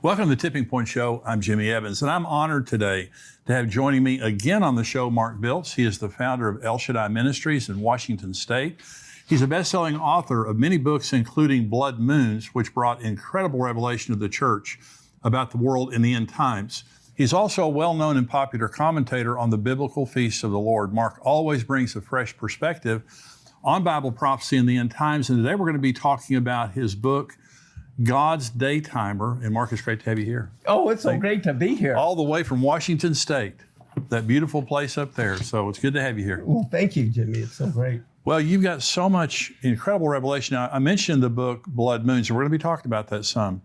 Welcome to the Tipping Point Show. I'm Jimmy Evans, and I'm honored today to have joining me again on the show Mark Biltz. He is the founder of El Shaddai Ministries in Washington State. He's a best-selling author of many books, including Blood Moons, which brought incredible revelation of the church about the world in the end times. He's also a well-known and popular commentator on the biblical feasts of the Lord. Mark always brings a fresh perspective on Bible prophecy in the end times, and today we're going to be talking about his book, God's Daytimer. And Mark, it's great to have you here. Oh, it's so great to be here. All the way from Washington State, that beautiful place up there. So it's good to have you here. Well, thank you, Jimmy. It's so great. Well, you've got so much incredible revelation. Now, I mentioned the book Blood Moons, and we're going to be talking about that some.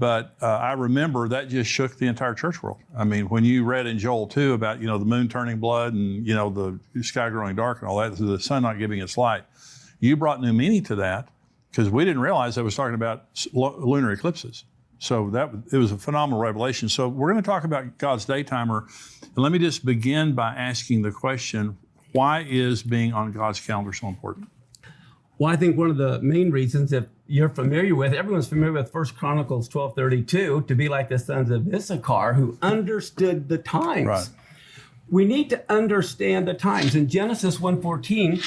But I remember that just shook the entire church world. I mean, when you read in Joel 2 about, the moon turning blood and, the sky growing dark and all that, the sun not giving its light, you brought new meaning to that, because we didn't realize I was talking about lunar eclipses. So it was a phenomenal revelation. So we're going to talk about God's Daytimer. And let me just begin by asking the question, why is being on God's calendar so important? Well, I think one of the main reasons, if you're familiar with, everyone's familiar with 1 Chronicles 12:32, to be like the sons of Issachar who understood the times. Right. We need to understand the times. In Genesis 1:14,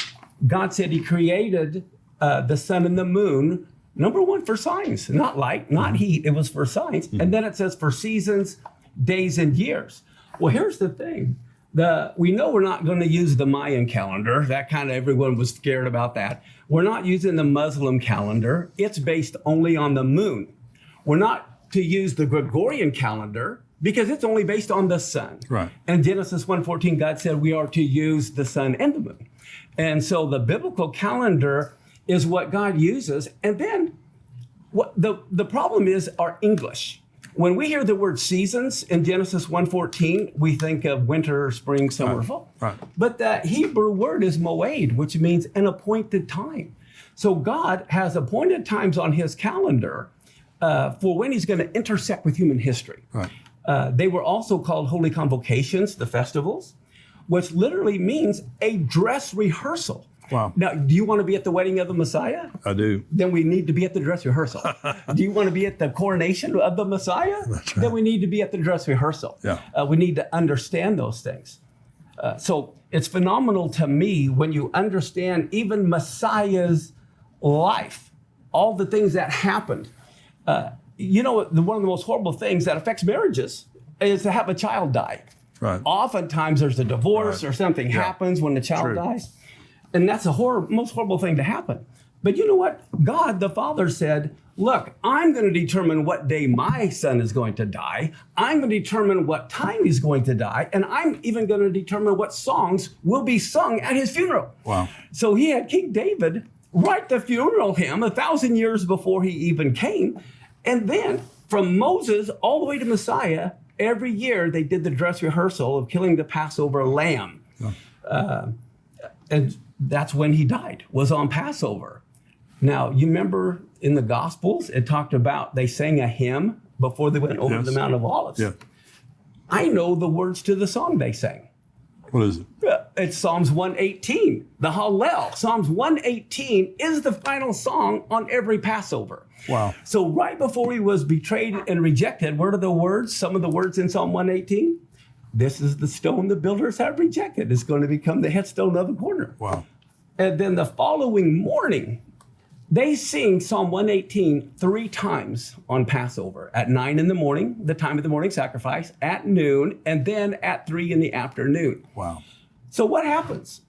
God said he created the sun and the moon, number one, for signs, not light, not heat. It was for signs. And then it says for seasons, days, and years. Well, here's the thing. We know we're not going to use the Mayan calendar. That kind of everyone was scared about that. We're not using the Muslim calendar. It's based only on the moon. We're not to use the Gregorian calendar because it's only based on the sun. Right. And Genesis 1:14, God said we are to use the sun and the moon. And so the biblical calendar is what God uses. And then what the problem is our English. When we hear the word seasons in Genesis 1:14, we think of winter, spring, summer, fall. Right. But the Hebrew word is moed, which means an appointed time. So God has appointed times on his calendar for when he's going to intersect with human history. Right. They were also called holy convocations, the festivals, which literally means a dress rehearsal. Wow. Now, do you want to be at the wedding of the Messiah? I do. Then we need to be at the dress rehearsal. Do you want to be at the coronation of the Messiah? That's right. Then we need to be at the dress rehearsal. Yeah. We need to understand those things. So it's phenomenal to me when you understand even Messiah's life, all the things that happened. One of the most horrible things that affects marriages is to have a child die. Right. Oftentimes there's a divorce or something happens when the child dies. And that's the most horrible thing to happen. But you know what? God, the Father, said, look, I'm going to determine what day my son is going to die. I'm going to determine what time he's going to die. And I'm even going to determine what songs will be sung at his funeral. Wow. So he had King David write the funeral hymn 1,000 years before he even came. And then from Moses all the way to Messiah, every year they did the dress rehearsal of killing the Passover lamb. And that's when he died, was on Passover. Now, you remember in the Gospels, it talked about they sang a hymn before they went over the Mount of Olives. Yeah. I know the words to the song they sang. What is it? It's Psalms 118, the Hallel. Psalms 118 is the final song on every Passover. Wow. So right before he was betrayed and rejected, what are the words? Some of the words in Psalm 118? This is the stone the builders have rejected. It's going to become the headstone of the corner. Wow. And then the following morning, they sing Psalm 118 3 times on Passover. At 9 in the morning, the time of the morning sacrifice, at noon, and then at 3 in the afternoon. Wow. So what happens?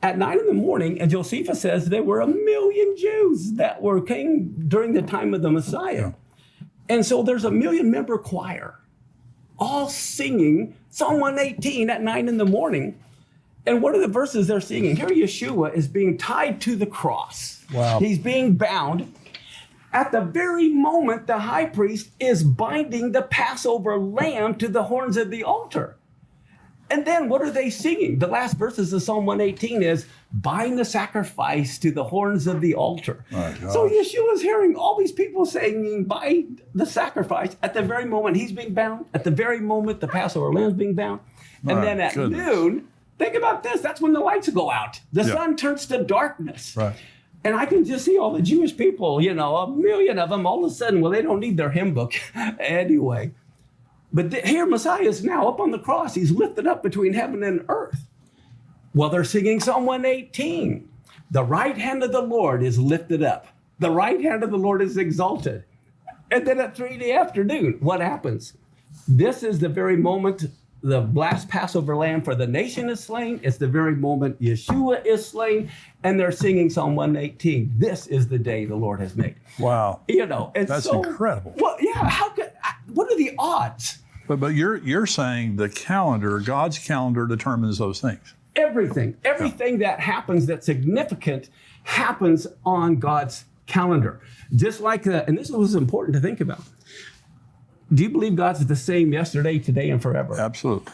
At 9 in the morning, and Josephus says there were 1 million Jews that came during the time of the Messiah. Yeah. And so there's a 1 million-member choir all singing Psalm 118 at 9 in the morning. And what are the verses they're singing? Here Yeshua is being tied to the cross. Wow. He's being bound. At the very moment, the high priest is binding the Passover lamb to the horns of the altar. And then what are they singing? The last verses of Psalm 118 is, bind the sacrifice to the horns of the altar. So Yeshua's hearing all these people singing, bind the sacrifice at the very moment he's being bound, at the very moment the Passover lamb's being bound. And then at noon, think about this, that's when the lights go out. The sun turns to darkness. Right. And I can just see all the Jewish people, you know, a million of them, all of a sudden, well, they don't need their hymn book anyway. But here Messiah is now up on the cross. He's lifted up between heaven and earth. Well, they're singing Psalm 118. The right hand of the Lord is lifted up. The right hand of the Lord is exalted. And then at 3 in the afternoon, what happens? This is the very moment the last Passover lamb for the nation is slain. It's the very moment Yeshua is slain, and they're singing Psalm 118. This is the day the Lord has made. Wow. You know, and that's so, incredible. Well, yeah. What are the odds? But you're saying the calendar, God's calendar, determines those things. Everything that happens that's significant happens on God's calendar. Just like and this was important to think about. Do you believe God's the same yesterday, today, and forever? Absolutely.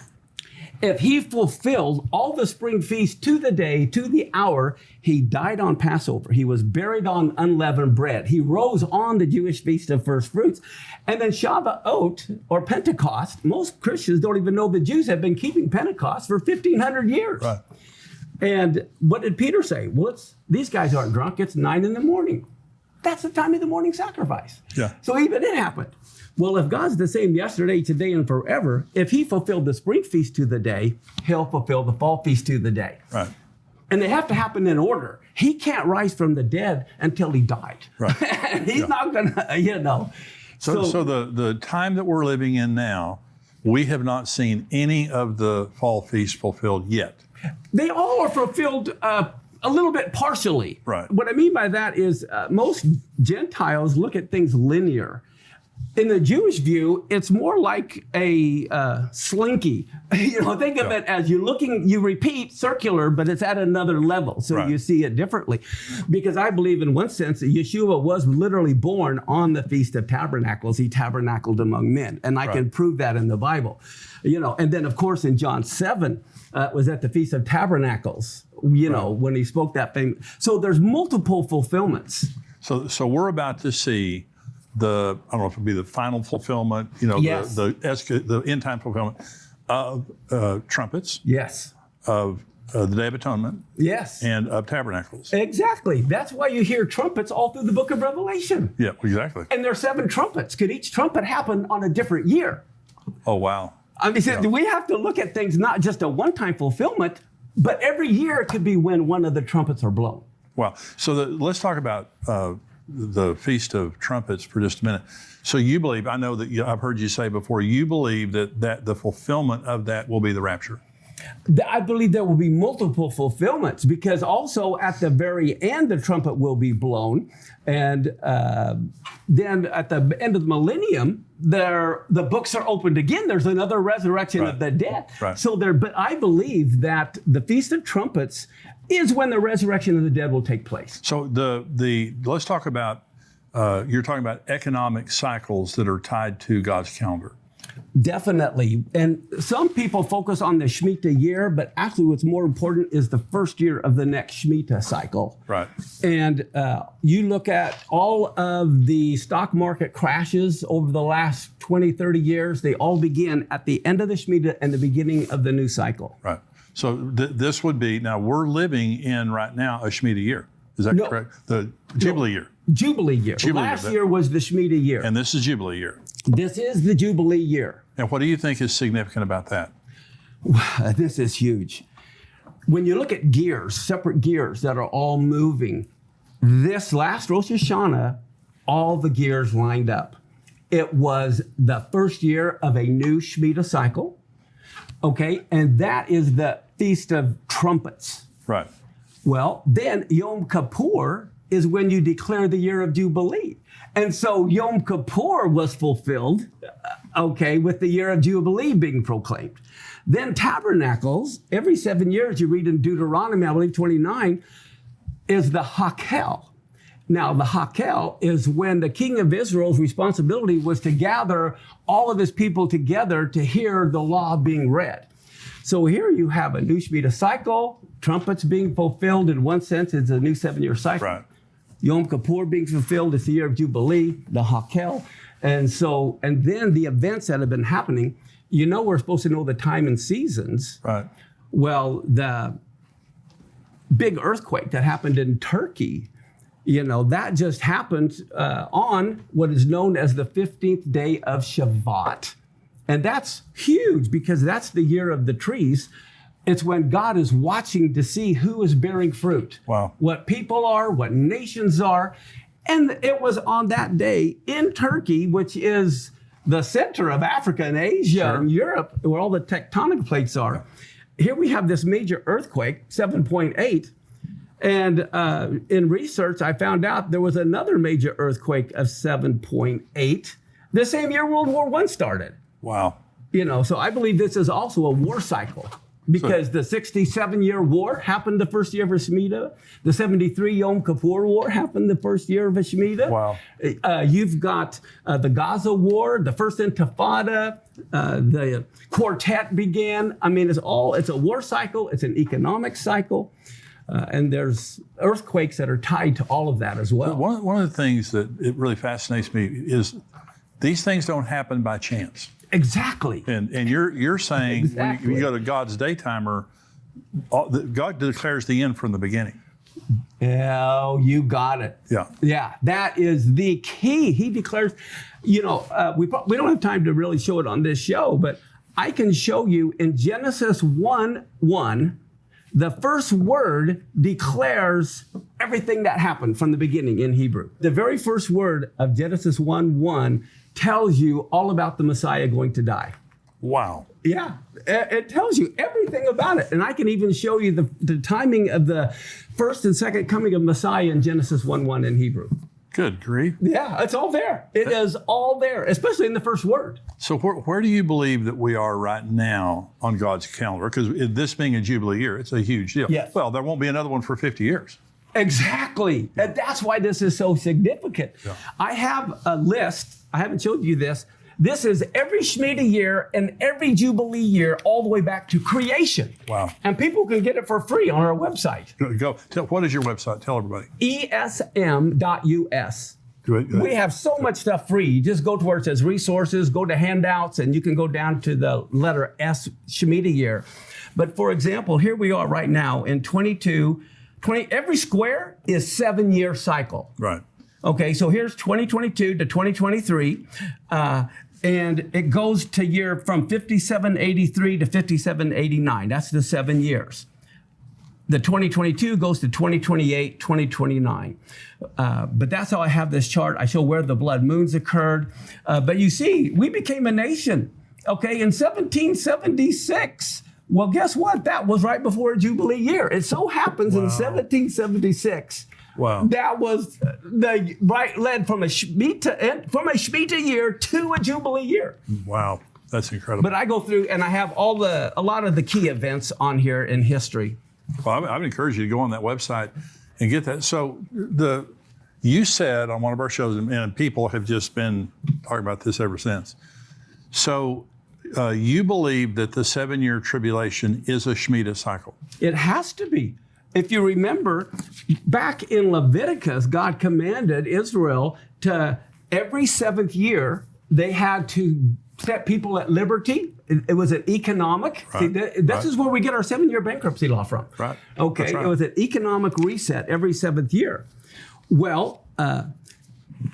If he fulfilled all the spring feasts to the day, to the hour, he died on Passover. He was buried on unleavened bread. He rose on the Jewish Feast of First Fruits. And then Shavuot, or Pentecost, most Christians don't even know the Jews have been keeping Pentecost for 1,500 years. Right. And what did Peter say? Well, these guys aren't drunk. It's 9 a.m. That's the time of the morning sacrifice. Yeah. So even it happened. Well, if God's the same yesterday, today, and forever, if he fulfilled the spring feast to the day, he'll fulfill the fall feast to the day. Right. And they have to happen in order. He can't rise from the dead until he died. Right. And he's not going to, you know. So the time that we're living in now, we have not seen any of the fall feasts fulfilled yet. They all are fulfilled a little bit partially. Right. What I mean by that is most Gentiles look at things linear. In the Jewish view, it's more like a slinky. You know, think of it as you repeat circular, but it's at another level. So you see it differently. Because I believe in one sense that Yeshua was literally born on the Feast of Tabernacles. He tabernacled among men. And I can prove that in the Bible. You know, and then of course in John 7, was at the Feast of Tabernacles, you know, when he spoke that thing. So there's multiple fulfillments. So we're about to see I don't know if it'll be the final fulfillment, you know, the end time fulfillment of trumpets. Yes. Of the Day of Atonement. Yes. And of Tabernacles. Exactly. That's why you hear trumpets all through the book of Revelation. Yeah, exactly. And there are 7 trumpets. Could each trumpet happen on a different year? Oh, wow. I mean, we have to look at things not just a one-time fulfillment, but every year it could be when one of the trumpets are blown. Wow. So let's talk about the Feast of Trumpets for just a minute. So you believe, I know that I've heard you say before, you believe that the fulfillment of that will be the rapture. I believe there will be multiple fulfillments because also at the very end, the trumpet will be blown. And then at the end of the millennium, the books are opened again. There's another resurrection of the dead. Right. But I believe that the Feast of Trumpets is when the resurrection of the dead will take place. So let's talk about, you're talking about economic cycles that are tied to God's calendar. Definitely. And some people focus on the Shemitah year, but actually what's more important is the first year of the next Shemitah cycle. Right. And you look at all of the stock market crashes over the last 20, 30 years, they all begin at the end of the Shemitah and the beginning of the new cycle. Right. So this would be, now we're living in right now a Shemitah year. Is that correct? The Jubilee year. Jubilee year. Last year was the Shemitah year. And this is Jubilee year. This is the Jubilee year. And what do you think is significant about that? This is huge. When you look at gears, separate gears that are all moving, this last Rosh Hashanah, all the gears lined up. It was the first year of a new Shemitah cycle. Okay, and that is the Feast of Trumpets. Right. Well, then Yom Kippur is when you declare the year of Jubilee. And so Yom Kippur was fulfilled, with the year of Jubilee being proclaimed. Then Tabernacles, every 7 years, you read in Deuteronomy, I believe 29, is the Hakel. Now, the Hakel is when the king of Israel's responsibility was to gather all of his people together to hear the law being read. So here you have a new Shemitah cycle, trumpets being fulfilled in one sense, it's a new 7-year cycle. Right. Yom Kippur being fulfilled is the year of Jubilee, the Hakel. And then the events that have been happening, we're supposed to know the time and seasons. Right. Well, the big earthquake that happened in Turkey That just happened on what is known as the 15th day of Shavuot. And that's huge because that's the year of the trees. It's when God is watching to see who is bearing fruit. Wow. What people are, what nations are. And it was on that day in Turkey, which is the center of Africa and Asia and Europe, where all the tectonic plates are. Here we have this major earthquake, 7.8. And in research, I found out there was another major earthquake of 7.8 the same year World War I started. Wow. So I believe this is also a war cycle because the 67-year war happened the first year of Shemitah. The 73 Yom Kippur War happened the first year of Shemitah. Wow. You've got the Gaza War, the first Intifada, the quartet began. I mean, it's a war cycle. It's an economic cycle. And there's earthquakes that are tied to all of that as well. One of the things that it really fascinates me is these things don't happen by chance. Exactly. And you're saying Exactly. when you go to God's day timer, God declares the end from the beginning. Oh, you got it. Yeah. Yeah, that is the key. He declares, we don't have time to really show it on this show, but I can show you in Genesis 1:1, the first word declares everything that happened from the beginning in Hebrew. The very first word of Genesis 1:1 tells you all about the Messiah going to die. Wow. Yeah, it tells you everything about it. And I can even show you the timing of the first and second coming of Messiah in Genesis 1:1 in Hebrew. Good grief. Yeah, it's all there. It is all there, especially in the first word. So where do you believe that we are right now on God's calendar? Because this being a Jubilee year, it's a huge deal. Yes. Well, there won't be another one for 50 years. Exactly. And that's why this is so significant. Yeah. I have a list. I haven't showed you this. This is every Shemitah year and every Jubilee year all the way back to creation. Wow. And people can get it for free on our website. What is your website? Tell everybody. esm.us. Good. We have so much stuff free. You just go to where it says resources, go to handouts, and you can go down to the letter S, Shemitah year. But for example, here we are right now in 20, every square is 7-year cycle. Right. Okay, so here's 2022 to 2023, and it goes to year from 5783 to 5789. That's the 7 years. The 2022 goes to 2028, 2029. But that's how I have this chart. I show where the blood moons occurred. But you see, we became a nation, okay, in 1776. Well, guess what? That was right before a Jubilee year. It so happens in 1776. Wow. That was led from a Shemitah year to a Jubilee year. Wow. That's incredible. But I go through and I have a lot of the key events on here in history. Well, I would encourage you to go on that website and get that. So you said on one of our shows, and people have just been talking about this ever since. So you believe that the 7-year tribulation is a Shemitah cycle? It has to be. If you remember, back in Leviticus, God commanded Israel to every 7th year, they had to set people at liberty. It was an economic. Right. See, this is where we get our 7-year bankruptcy law from. Right. Okay. That's right. It was an economic reset every 7th year. Well,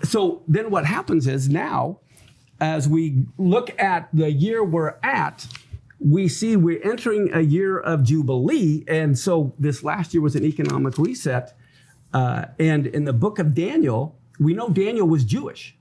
so then what happens is now, as we look at the year we're at, we see we're entering a year of Jubilee. And so this last year was an economic reset. And in the book of Daniel, we know Daniel was Jewish,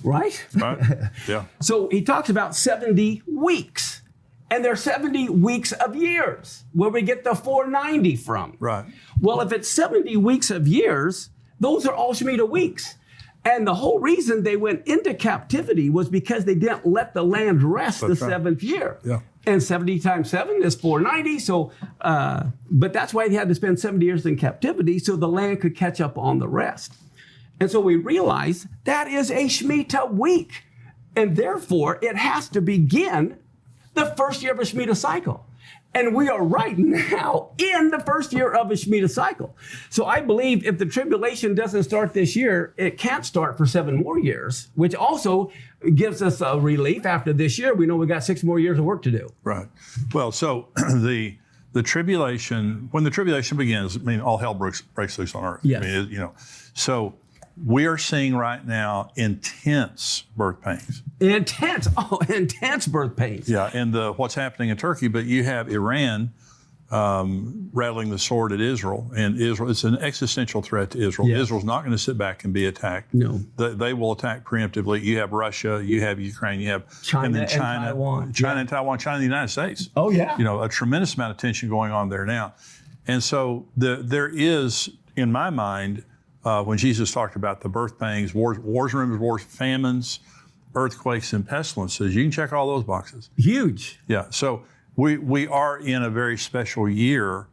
right? Right. Yeah. So he talks about 70 weeks. And they're 70 weeks of years, where we get the 490 from. Right. Well, if it's 70 weeks of years, those are all Shemitah weeks. And the whole reason they went into captivity was because they didn't let the land rest the 7th year. Yeah. And 70 times 7 is 490. So, but that's why they had to spend 70 years in captivity so the land could catch up on the rest. And so we realize that is a Shemitah week. And therefore, it has to begin the first year of a Shemitah cycle. And we are right now in the first year of a Shemitah cycle. So I believe if the tribulation doesn't start this year, it can't start for 7 more years, which also gives us a relief after this year. We know we got 6 more years of work to do. Right. Well, so the the tribulation, when the tribulation begins, I mean, all hell breaks loose on earth. Yes. I mean, so we are seeing right now intense birth pains. Intense birth pains. Yeah, and what's happening in Turkey, but you have Iran rattling the sword at Israel, and Israel, it's an existential threat to Israel. Yes. Israel's not going to sit back and be attacked. No. They will attack preemptively. You have Russia, you have Ukraine, you have China and Taiwan. and Taiwan, China and the United States. Oh, yeah. A tremendous amount of tension going on there now. And so there is, in my mind, when Jesus talked about the birth pangs, wars, rumors of wars, famines, earthquakes, and pestilences, you can check all those boxes. Huge. Yeah, so we are in a very special year,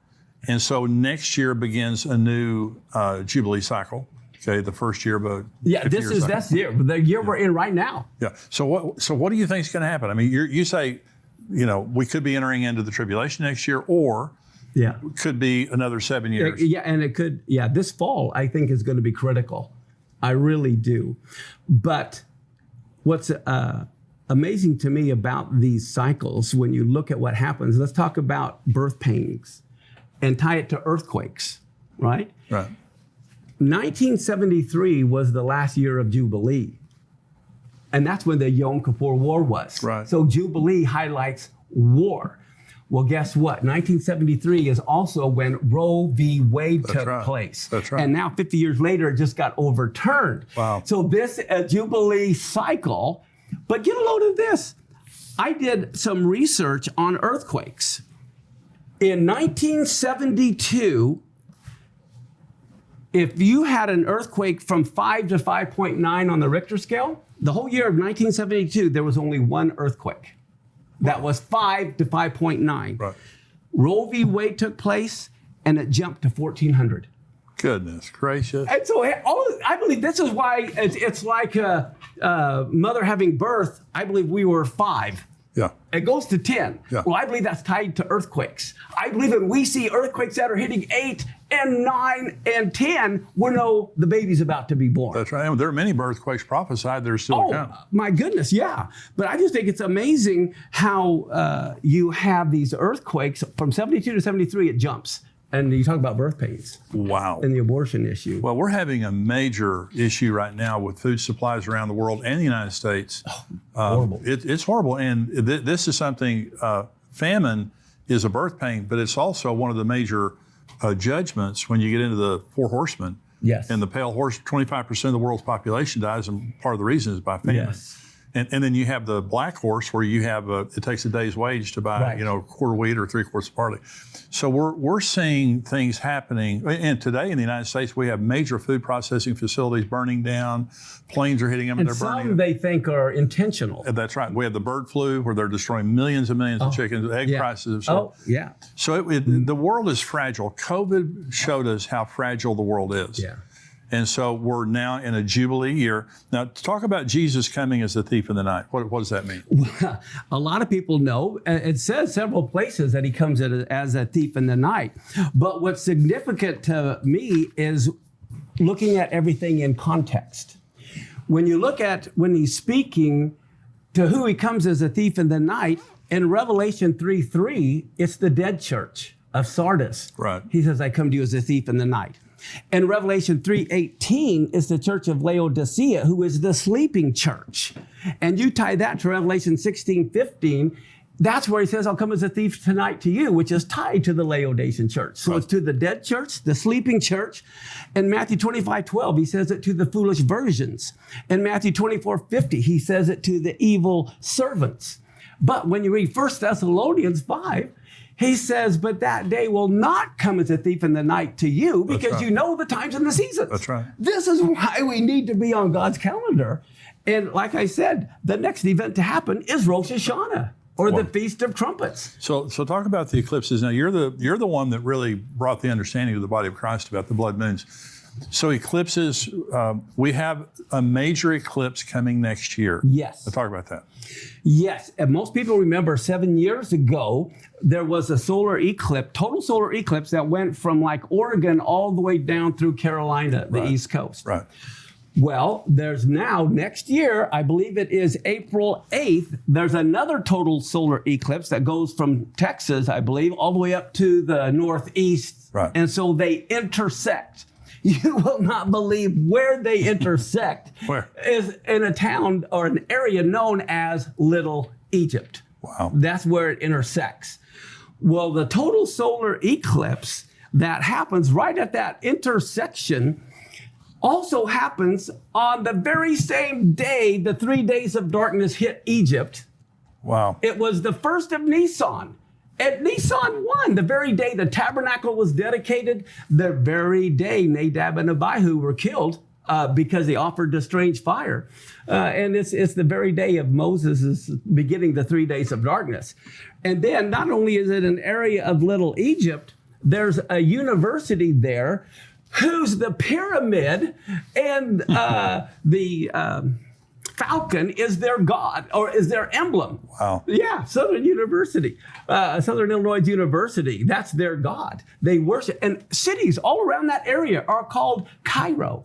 and so next year begins a new Jubilee cycle. Okay, the first year of a 50-year cycle. That's the year we're in right now. Yeah. So what do you think is going to happen? I mean, you say, we could be entering into the tribulation next year, or could be another 7 years. Yeah, and it could. Yeah, this fall I think is going to be critical. I really do. But what's amazing to me about these cycles, when you look at what happens, let's talk about birth pains and tie it to earthquakes, right? Right. 1973 was the last year of Jubilee. And that's when the Yom Kippur War was. Right. So Jubilee highlights war. Well, guess what? 1973 is also when Roe v. Wade took place. That's right. And now 50 years later, it just got overturned. Wow. So this Jubilee cycle, but get a load of this. I did some research on earthquakes. In 1972, if you had an earthquake from 5 to 5.9 on the Richter scale, the whole year of 1972, there was only one earthquake. That was 5 to 5.9. Right. Roe v. Wade took place, and it jumped to 1,400. Goodness gracious. And so I believe this is why it's like a mother having birth. I believe we were 5. Yeah. It goes to 10. Yeah. Well, I believe that's tied to earthquakes. I believe when we see earthquakes that are hitting 8 and 9 and 10, we know the baby's about to be born. That's right. And there are many earthquakes prophesied that are still to come. My goodness, yeah. But I just think it's amazing how you have these earthquakes from 72 to 73, it jumps. And you talk about birth pains. Wow. And the abortion issue. Well, we're having a major issue right now with food supplies around the world and the United States. Horrible. It's horrible. And this is something, famine is a birth pain, but it's also one of the major judgments when you get into the 4 horsemen. Yes. And the pale horse, 25% of the world's population dies, and part of the reason is by famine. Yes. And then you have the black horse where you have it takes a day's wage to buy, a quart of wheat or 3 quarts of barley. So we're seeing things happening. And today in the United States, we have major food processing facilities burning down. Planes are hitting them and they're burning. Some they think are intentional. That's right. We have the bird flu where they're destroying millions and millions of chickens. Egg prices have soared. Yeah. So the world is fragile. COVID showed us how fragile the world is. Yeah. And so we're now in a Jubilee year. Now, to talk about Jesus coming as a thief in the night, what does that mean? A lot of people know. It says several places that he comes as a thief in the night. But what's significant to me is looking at everything in context. When you look at when he's speaking to who he comes as a thief in the night, in Revelation 3:3, it's the dead church of Sardis. Right. He says, I come to you as a thief in the night. In Revelation 3:18 is the church of Laodicea, who is the sleeping church. And you tie that to Revelation 16:15, that's where he says, I'll come as a thief tonight to you, which is tied to the Laodicean church. So it's to the dead church, the sleeping church. In Matthew 25:12, he says it to the foolish virgins. In Matthew 24:50, he says it to the evil servants. But when you read 1 Thessalonians 5, he says, but that day will not come as a thief in the night to you because you know the times and the seasons. That's right. This is why we need to be on God's calendar. And like I said, the next event to happen is Rosh Hashanah, or the Feast of Trumpets. So talk about the eclipses. Now, you're the one that really brought the understanding of the body of Christ about the blood moons. So eclipses, we have a major eclipse coming next year. Yes. Let's talk about that. Yes, and most people remember 7 years ago, there was a solar eclipse, total solar eclipse that went from like Oregon all the way down through Carolina, the East Coast. Right. Well, there's now, next year, I believe it is April 8th, there's another total solar eclipse that goes from Texas, I believe, all the way up to the northeast. Right. And so they intersect. You will not believe where they intersect. Where? Is in a town or an area known as Little Egypt. Wow. That's where it intersects. Well, the total solar eclipse that happens right at that intersection also happens on the very same day the 3 days of darkness hit Egypt. Wow. It was the first of Nisan. And Nisan 1, the very day the tabernacle was dedicated, the very day Nadab and Abihu were killed because they offered the strange fire. And it's the very day of Moses' beginning the 3 days of darkness. And then not only is it an area of Little Egypt, there's a university there whose the pyramid and the falcon is their god or is their emblem. Wow. Yeah, Southern University, Southern Illinois University, that's their god. They worship, and cities all around that area are called Cairo,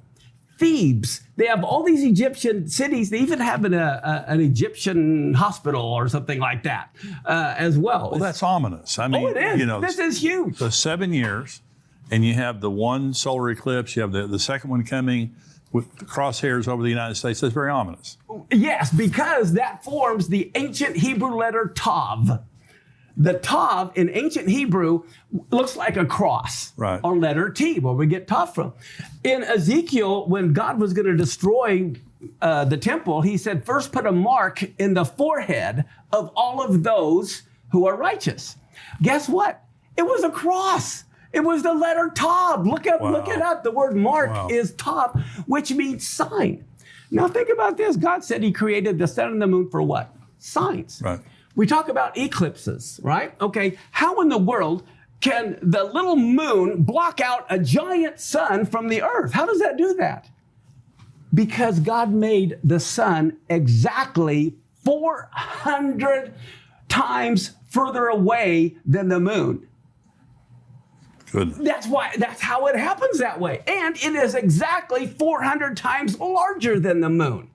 Thebes. They have all these Egyptian cities. They even have an Egyptian hospital or something like that as well. Well, that's ominous. I mean, it is. you know, This is huge. the 7 years, and you have the one solar eclipse, you have the second one coming with the crosshairs over the United States. That's very ominous. Yes, because that forms the ancient Hebrew letter Tav. The Tav in ancient Hebrew looks like a cross, Right. or letter T, where we get Tav from. In Ezekiel, when God was going to destroy the temple, he said, first put a mark in the forehead of all of those who are righteous. Guess what? It was a cross. It was the letter Tav. Look it up. The word mark is Tav, which means sign. Now think about this. God said he created the sun and the moon for what? Signs. Right. We talk about eclipses, right? Okay, how in the world can the little moon block out a giant sun from the earth? How does that do that? Because God made the sun exactly 400 times further away than the moon. Goodness. That's how it happens that way. And it is exactly 400 times larger than the moon.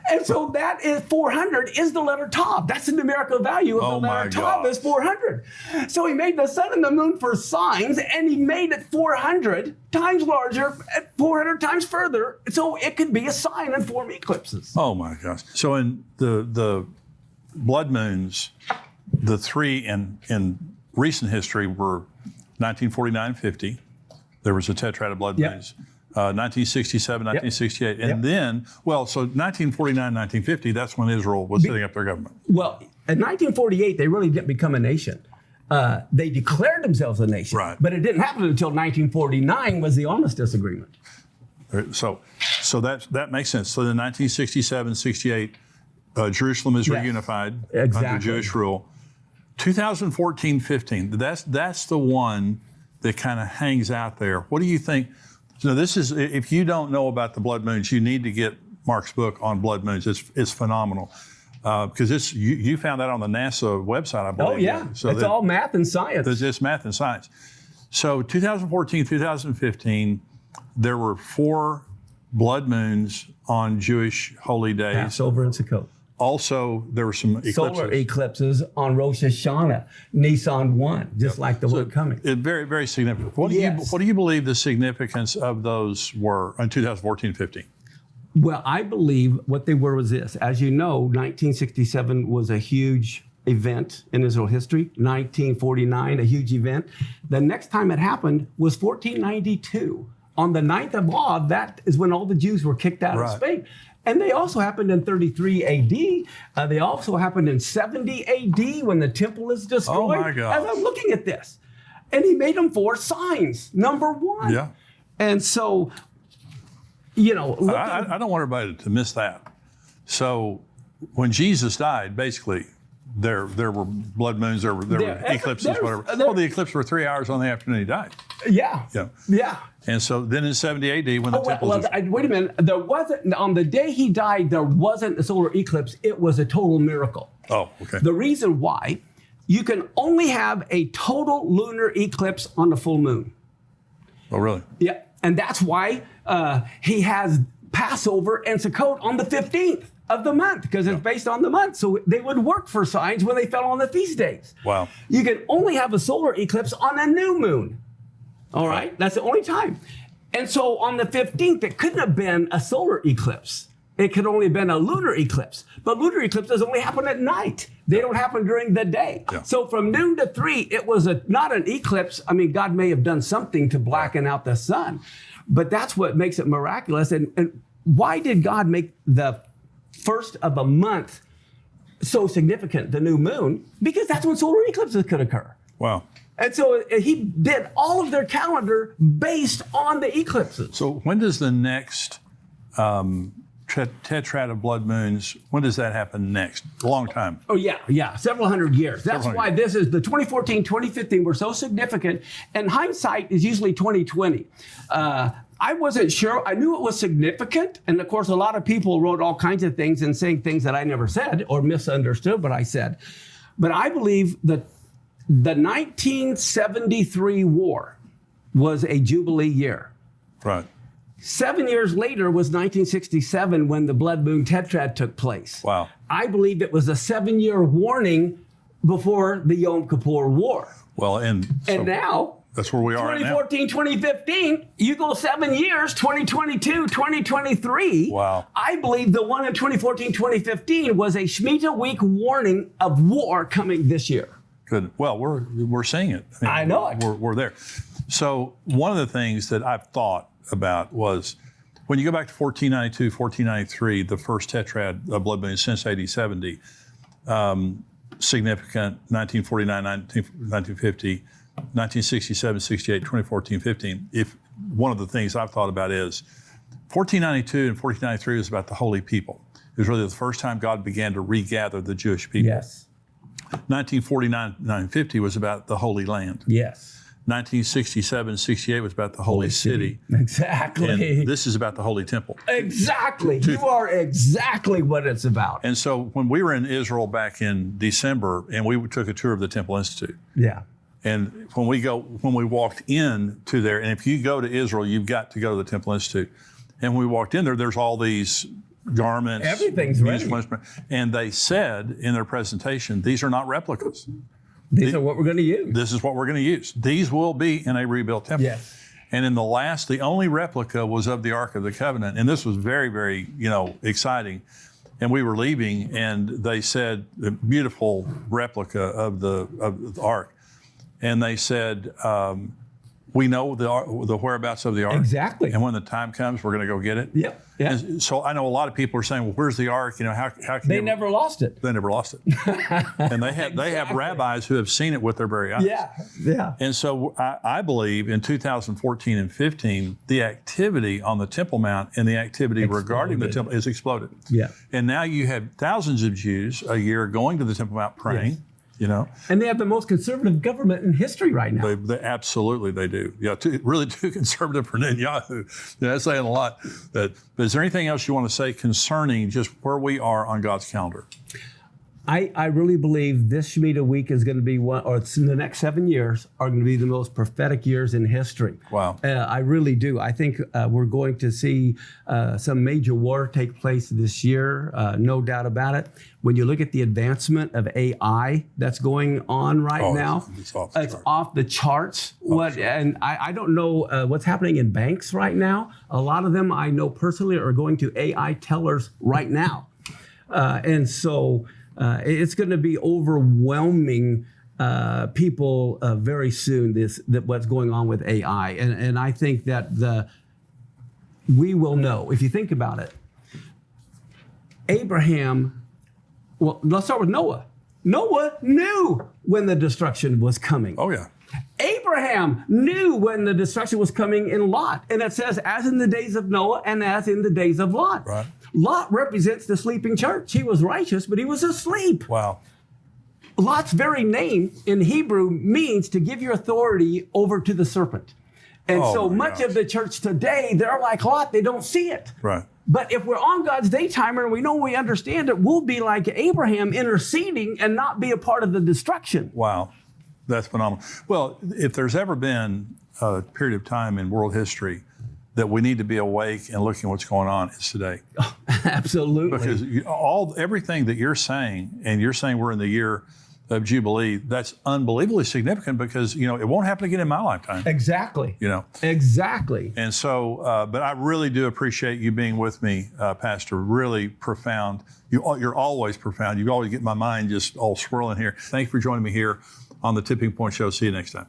And so that is 400 is the letter Tav. That's the numerical value of the letter Tav is 400. So he made the sun and the moon for signs, and he made it 400 times larger, 400 times further, so it could be a sign and form eclipses. Oh my gosh. So in the blood moons, the three in recent history were 1949-50. There was a tetrad of blood moons. 1967, 1968. And then, so 1949, 1950, that's when Israel was setting up their government. Well, in 1948, they really didn't become a nation. They declared themselves a nation. Right. But it didn't happen until 1949 was the Armistice Agreement. So that makes sense. So in 1967, 68, Jerusalem is reunified under Jewish rule. 2014, 15, that's the one that kind of hangs out there. What do you think? So this is, if you don't know about the blood moons, you need to get Mark's book on blood moons. It's phenomenal. Because you found that on the NASA website, I believe. Oh, yeah. So it's all math and science. It's math and science. So 2014, 2015, there were 4 blood moons on Jewish holy days. Passover and Sukkot. Also, there were some eclipses. Solar eclipses on Rosh Hashanah, Nisan 1, just like the one coming. Very, very significant. What do you believe the significance of those were in 2014-15? Well, I believe what they were was this. As you know, 1967 was a huge event in Israel history. 1949, a huge event. The next time it happened was 1492. On the 9th of Av, that is when all the Jews were kicked out of Spain. And they also happened in 33 AD. They also happened in 70 AD when the temple is destroyed. Oh my God. As I'm looking at this. And he made them 4 signs, number 1. Yeah. And so, you know. I don't want everybody to miss that. So when Jesus died, basically, there were blood moons, there were eclipses, whatever. Well, the eclipse were 3 hours on the afternoon he died. Yeah. And so then in 70 AD, when the temple was... Wait a minute. There wasn't, on the day he died, there wasn't a solar eclipse. It was a total miracle. Oh, okay. The reason why, you can only have a total lunar eclipse on the full moon. Oh, really? Yeah. And that's why he has Passover and Sukkot on the 15th of the month because it's based on the month. So they would work for signs when they fell on the feast days. Wow. You can only have a solar eclipse on a new moon. All right? That's the only time. And so on the 15th, it couldn't have been a solar eclipse. It could only have been a lunar eclipse. But lunar eclipses only happen at night. They don't happen during the day. Yeah. So from noon to 3, it was not an eclipse. I mean, God may have done something to blacken out the sun. But that's what makes it miraculous. And why did God make the first of a month so significant, the new moon? Because that's when solar eclipses could occur. Wow. And so he did all of their calendar based on the eclipses. So when does the next tetrad of blood moons, when does that happen next? A long time. Oh, yeah, several hundred years. That's Several why this is the 2014, 2015 were so significant. And hindsight is usually 2020. I wasn't sure. I knew it was significant. And of course, a lot of people wrote all kinds of things and saying things that I never said or misunderstood what I said. But I believe that the 1973 war was a Jubilee year. Right. 7 years later was 1967 when the blood moon tetrad took place. Wow. I believe it was a 7-year warning before the Yom Kippur War. Well, and now, that's where we are right now. 2014, 2015, you go 7 years, 2022, 2023. Wow. I believe the one in 2014, 2015 was a Shemitah week warning of war coming this year. Good. Well, we're seeing it. I know it. We're there. So one of the things that I've thought about was when you go back to 1492, 1493, the first tetrad of blood moon since 8070, significant 1949, 1950, 1967, 68, 2014, 15. If one of the things I've thought about is 1492 and 1493 was about the holy people. It was really the first time God began to regather the Jewish people. Yes. 1949, 950 was about the Holy Land. Yes. 1967, 68 was about the Holy City. Exactly. And this is about the Holy Temple. Exactly. You are exactly what it's about. And so when we were in Israel back in December, and we took a tour of the Temple Institute. Yeah. And when we walked in to there, and if you go to Israel, you've got to go to the Temple Institute. And when we walked in there, there's all these garments. Everything's ready. And they said in their presentation, these are not replicas. These are what we're going to use. This is what we're going to use. These will be in a rebuilt temple. Yes. And in the only replica was of the Ark of the Covenant. And this was very, very, exciting. And we were leaving, and they said, the beautiful replica of the Ark. And they said, we know the whereabouts of the Ark. Exactly. And when the time comes, we're going to go get it. Yep. Yeah. And so I know a lot of people are saying, well, where's the Ark? How can They never lost it. They never lost it. And they have rabbis who have seen it with their very eyes. Yeah. Yeah. And so I believe in 2014 and 15, the activity on the Temple Mount and the activity regarding the temple has exploded. Yeah. And now you have thousands of Jews a year going to the Temple Mount praying. Yes. And they have the most conservative government in history right now. They absolutely they do. Yeah, really too conservative for Netanyahu. That's saying a lot. But is there anything else you want to say concerning just where we are on God's calendar? I really believe this Shemitah week is going to be the next 7 years are going to be the most prophetic years in history. Wow. I really do. I think we're going to see some major war take place this year, no doubt about it. When you look at the advancement of AI that's going on right now, it's off the charts. And I don't know what's happening in banks right now. A lot of them I know personally are going to AI tellers right now. And so it's going to be overwhelming people very soon, what's going on with AI. And I think that we will know. If you think about it, Abraham, well, let's start with Noah. Noah knew when the destruction was coming. Oh, yeah. Abraham knew when the destruction was coming in Lot. And it says, as in the days of Noah and as in the days of Lot. Right. Lot represents the sleeping church. He was righteous, but he was asleep. Wow. Lot's very name in Hebrew means to give your authority over to the serpent. And so much of the church today, they're like Lot, they don't see it. Right. But if we're on God's daytimer and we know we understand it, we'll be like Abraham interceding and not be a part of the destruction. Wow. That's phenomenal. Well, if there's ever been a period of time in world history that we need to be awake and looking at what's going on is today. Absolutely. Because everything that you're saying, and you're saying we're in the year of Jubilee, that's unbelievably significant because, it won't happen again in my lifetime. Exactly. You know. Exactly. And so, but I really do appreciate you being with me, Pastor. Really profound. You're always profound. You always get my mind just all swirling here. Thank you for joining me here on the Tipping Point Show. See you next time.